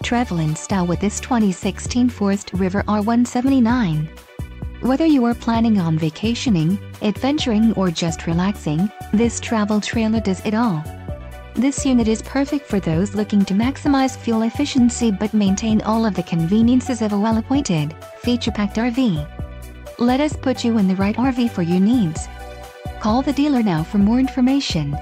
Travel in style with this 2016 Forest River R179. Whether you are planning on vacationing, adventuring or just relaxing, this travel trailer does it all. This unit is perfect for those looking to maximize fuel efficiency but maintain all of the conveniences of a well-appointed, feature-packed RV. Let us put you in the right RV for your needs. Call the dealer now for more information.